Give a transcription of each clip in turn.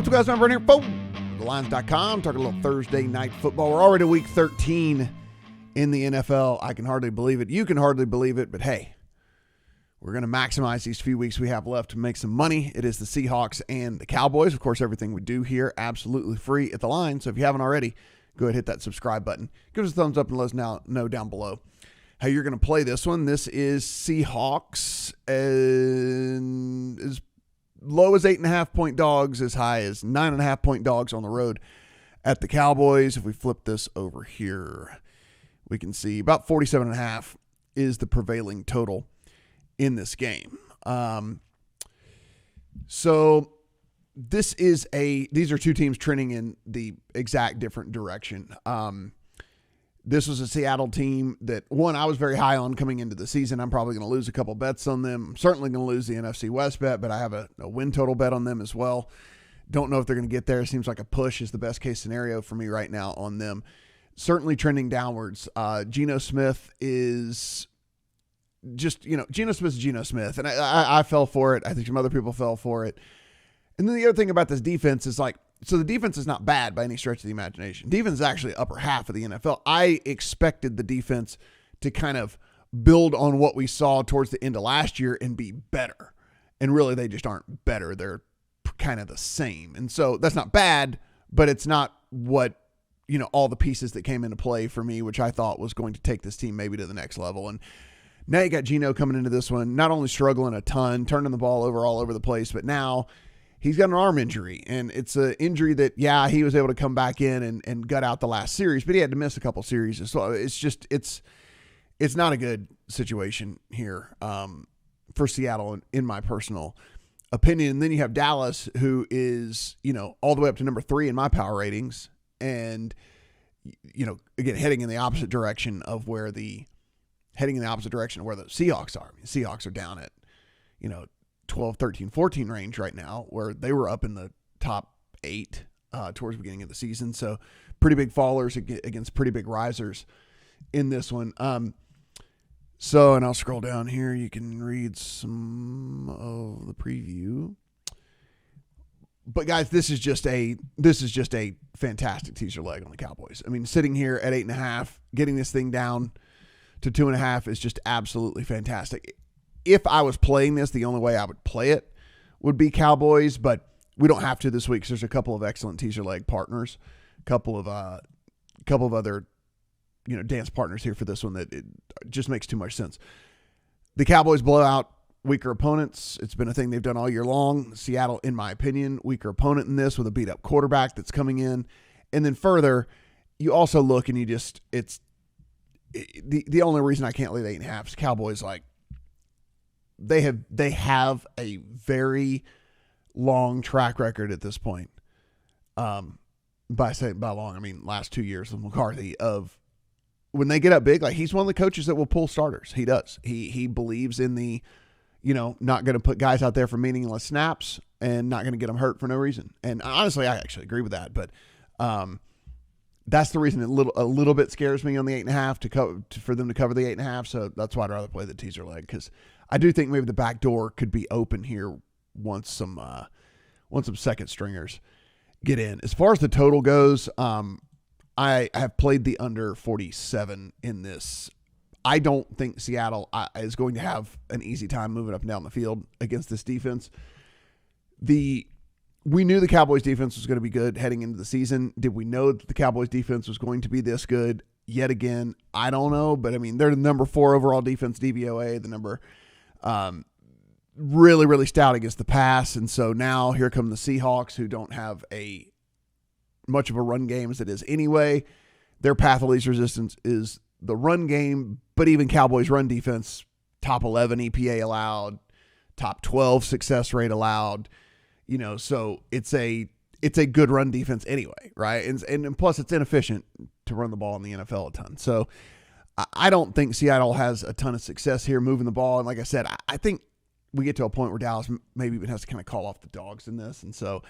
What's up, guys? I'm Brent here, folks. TheLines.com, talking a little Thursday night football. We're already week 13 in the NFL. I can hardly believe it. You can hardly believe it, but hey, we're going to maximize these few weeks we have left to make some money. It is the Seahawks and the Cowboys. Of course, everything we do here, absolutely free at The Line. So if you haven't already, go ahead and hit that subscribe button. Give us a thumbs up and let us know down below how you're going to play this one. This is Seahawks and as low as 8.5 point dogs, as high as 9.5 point dogs on the road at the Cowboys. If we flip this over here, we can see about 47.5 is the prevailing total in this game. So these are two teams trending in the exact different direction. This was a Seattle team that, one, I was very high on coming into the season. I'm probably going to lose a couple bets on them. I'm certainly going to lose the NFC West bet, but I have a win total bet on them as well. Don't know if they're going to get there. It seems like a push is the best case scenario for me right now on them. Certainly trending downwards. Geno Smith is just, Geno Smith is Geno Smith. And I fell for it. I think some other people fell for it. And then the other thing about this defense is so the defense is not bad by any stretch of the imagination. Defense is actually upper half of the NFL. I expected the defense to kind of build on what we saw towards the end of last year and be better. And really, they just aren't better. They're kind of the same. And so that's not bad, but it's not what, all the pieces that came into play for me, which I thought was going to take this team maybe to the next level. And now you got Geno coming into this one, not only struggling a ton, turning the ball over all over the place, but now he's got an arm injury, and it's an injury that, he was able to come back in and gut out the last series, but he had to miss a couple series. So it's not a good situation here for Seattle, in my personal opinion. And then you have Dallas, who is, all the way up to number 3 in my power ratings, and, again, heading in the opposite direction of where the Seahawks are. I mean, Seahawks are down at, 12, 13, 14 range right now, where they were up in the top 8 towards the beginning of the season. So pretty big fallers against pretty big risers in this one. And I'll scroll down here. You can read some of the preview. But guys, this is just a fantastic teaser leg on the Cowboys. I mean, sitting here at 8.5, getting this thing down to 2.5 is just absolutely fantastic. If I was playing this, the only way I would play it would be Cowboys, but we don't have to this week because there's a couple of excellent teaser leg partners, a couple of other, dance partners here for this one that it just makes too much sense. The Cowboys blow out weaker opponents. It's been a thing they've done all year long. Seattle, in my opinion, weaker opponent in this with a beat up quarterback that's coming in. And then further, you also look and the only reason I can't leave 8.5 is Cowboys, they have a very long track record at this point. By long, I mean last 2 years with McCarthy, of when they get up big, he's one of the coaches that will pull starters. He does. He believes in the, not going to put guys out there for meaningless snaps and not going to get them hurt for no reason. And honestly, I actually agree with that. But that's the reason a little bit scares me on the 8.5 for them to cover the 8.5. So that's why I'd rather play the teaser leg, because I do think maybe the back door could be open here once some second stringers get in. As far as the total goes, I have played the under 47 in this. I don't think Seattle is going to have an easy time moving up and down the field against this defense. We knew the Cowboys defense was going to be good heading into the season. Did we know that the Cowboys defense was going to be this good yet again? I don't know, but I mean, they're the number 4 overall defense DVOA, the number really, really stout against the pass. And so now here come the Seahawks, who don't have much of a run game as it is anyway. Their path of least resistance is the run game, but even Cowboys run defense, top 11 EPA allowed, top 12 success rate allowed, so it's a good run defense anyway, right? And plus it's inefficient to run the ball in the NFL a ton. So I don't think Seattle has a ton of success here moving the ball. And like I said, I think we get to a point where Dallas maybe even has to kind of call off the dogs in this. And so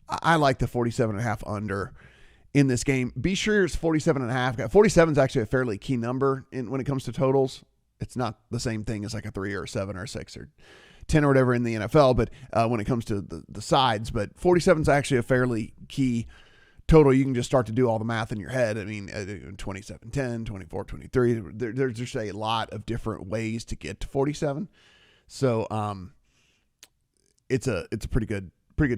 I like the 47.5 under in this game. Be sure it's 47.5. 47 is actually a fairly key number when it comes to totals. It's not the same thing as like a 3 or a 7 or a 6 or 10 or whatever in the NFL, but when it comes to the sides. But 47 is actually a fairly key total. You can just start to do all the math in your head. I mean, 27-10, 24-23. There's just a lot of different ways to get to 47. So it's a pretty good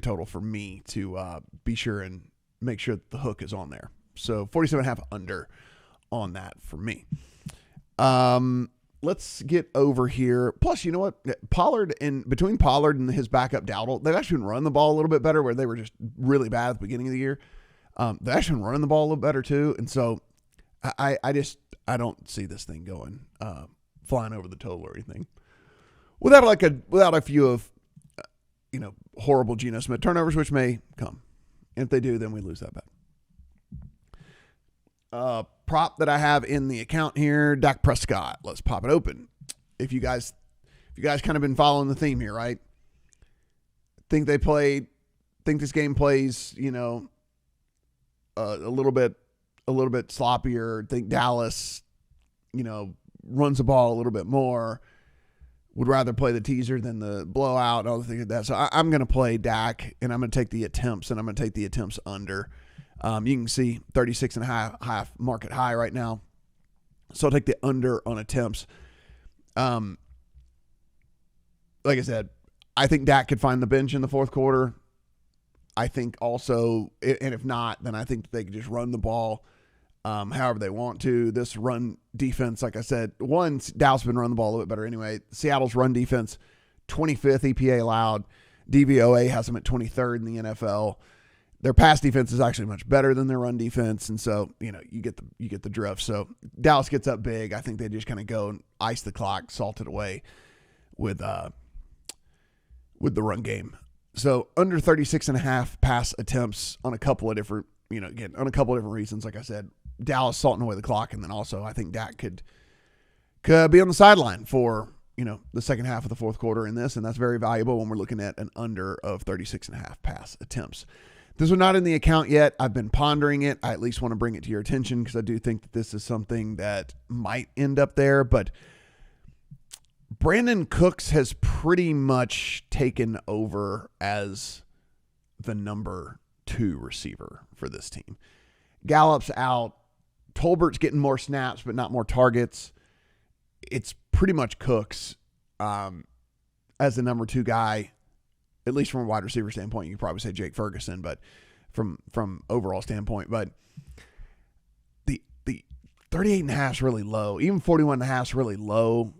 total for me to be sure and make sure that the hook is on there. So 47.5 under on that for me. Let's get over here. Plus, you know what? Between Pollard and his backup Dowdle, they've actually been running the ball a little bit better, where they were just really bad at the beginning of the year. They've actually been running the ball a little better too. And so I don't see this thing going, flying over the total or anything without a few of, horrible Geno Smith turnovers, which may come. And if they do, then we lose that bet. Prop that I have in the account here, Dak Prescott. Let's pop it open. If you guys kind of been following the theme here, right? Think this game plays, a little bit sloppier. Think Dallas, runs the ball a little bit more. Would rather play the teaser than the blowout and all the things like that. So I'm going to play Dak, and I'm going to take the attempts, and I'm going to take the attempts under. You can see 36.5 market high right now. So I'll take the under on attempts. Like I said, I think Dak could find the bench in the fourth quarter. I think also, and if not, then I think they could just run the ball however they want to. This run defense, like I said, Dallas has been running the ball a little bit better anyway. Seattle's run defense, 25th EPA allowed. DVOA has them at 23rd in the NFL. Their pass defense is actually much better than their run defense, and so you get the drift. So Dallas gets up big. I think they just kind of go and ice the clock, salt it away with the run game. So under 36.5 pass attempts on a couple of different, on a couple of different reasons. Like I said, Dallas salting away the clock, and then also I think Dak could be on the sideline for the second half of the fourth quarter in this, and that's very valuable when we're looking at an under of 36.5 pass attempts. This was not in the account yet. I've been pondering it. I at least want to bring it to your attention because I do think that this is something that might end up there. But Brandon Cooks has pretty much taken over as the number 2 receiver for this team. Gallup's out. Tolbert's getting more snaps, but not more targets. It's pretty much Cooks as the number 2 guy. At least from a wide receiver standpoint, you could probably say Jake Ferguson, but from overall standpoint, but the 38.5 is really low. Even 41.5 is really low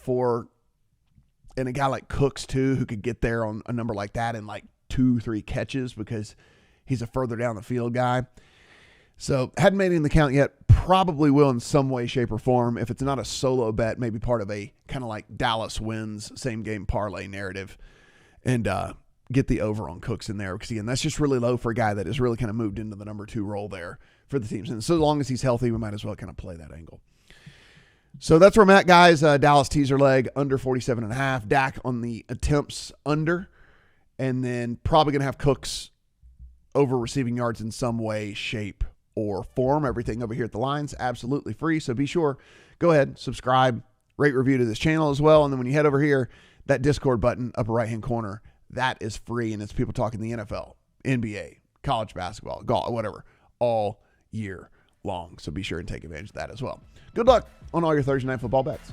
and a guy like Cooks too, who could get there on a number like that in like 2-3 catches because he's a further down the field guy. So hadn't made it in the count yet. Probably will in some way, shape, or form. If it's not a solo bet, maybe part of a kind of like Dallas wins same game parlay narrative. And get the over on Cooks in there. Because, again, that's just really low for a guy that has really kind of moved into the number 2 role there for the teams. And so long as he's healthy, we might as well kind of play that angle. So that's where I'm at, guys. Dallas teaser leg, under 47.5. Dak on the attempts under. And then probably going to have Cooks over receiving yards in some way, shape, or form. Everything over here at the lines, absolutely free. So be sure, go ahead, subscribe, rate, review to this channel as well. And then when you head over here, that Discord button, upper right-hand corner, that is free, and it's people talking the NFL, NBA, college basketball, golf, whatever, all year long. So be sure and take advantage of that as well. Good luck on all your Thursday night football bets.